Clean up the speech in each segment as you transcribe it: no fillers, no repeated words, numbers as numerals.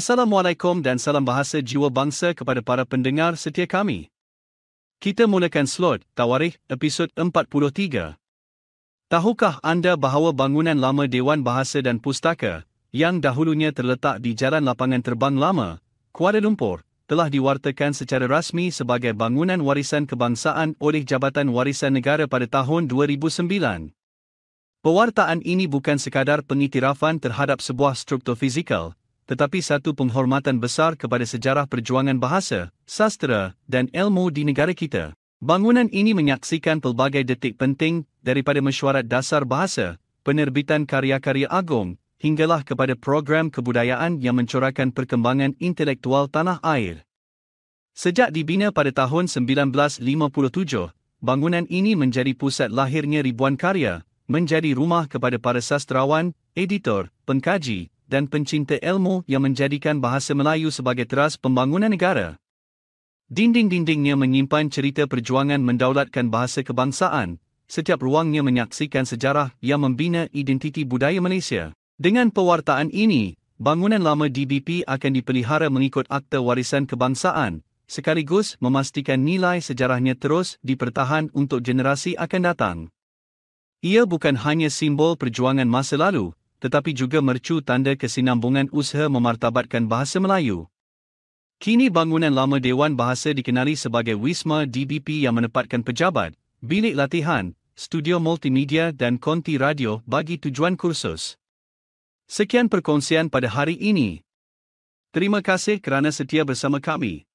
Assalamualaikum dan salam bahasa jiwa bangsa kepada para pendengar setia kami. Kita mulakan slot Tawarikh episod 43. Tahukah anda bahawa bangunan lama Dewan Bahasa dan Pustaka, yang dahulunya terletak di Jalan Lapangan Terbang Lama, Kuala Lumpur, telah diwartakan secara rasmi sebagai bangunan warisan kebangsaan oleh Jabatan Warisan Negara pada tahun 2009. Pewartaan ini bukan sekadar pengiktirafan terhadap sebuah struktur fizikal, tetapi satu penghormatan besar kepada sejarah perjuangan bahasa, sastra dan ilmu di negara kita. Bangunan ini menyaksikan pelbagai detik penting daripada mesyuarat dasar bahasa, penerbitan karya-karya agung, hinggalah kepada program kebudayaan yang mencorakkan perkembangan intelektual tanah air. Sejak dibina pada tahun 1957, bangunan ini menjadi pusat lahirnya ribuan karya, menjadi rumah kepada para sastrawan, editor, pengkaji dan pencinta ilmu yang menjadikan bahasa Melayu sebagai teras pembangunan negara. Dinding-dindingnya menyimpan cerita perjuangan mendaulatkan bahasa kebangsaan, setiap ruangnya menyaksikan sejarah yang membina identiti budaya Malaysia. Dengan pewartaan ini, bangunan lama DBP akan dipelihara mengikut Akta Warisan Kebangsaan, sekaligus memastikan nilai sejarahnya terus dipertahan untuk generasi akan datang. Ia bukan hanya simbol perjuangan masa lalu, tetapi juga mercu tanda kesinambungan usaha memartabatkan bahasa Melayu. Kini bangunan lama Dewan Bahasa dikenali sebagai Wisma DBP yang menempatkan pejabat, bilik latihan, studio multimedia dan konti radio bagi tujuan kursus. Sekian perkongsian pada hari ini. Terima kasih kerana setia bersama kami.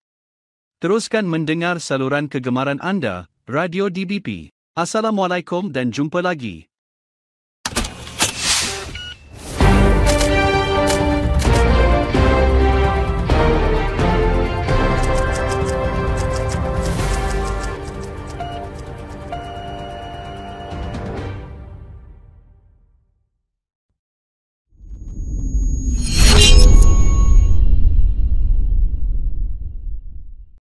Teruskan mendengar saluran kegemaran anda, Radio DBP. Assalamualaikum dan jumpa lagi.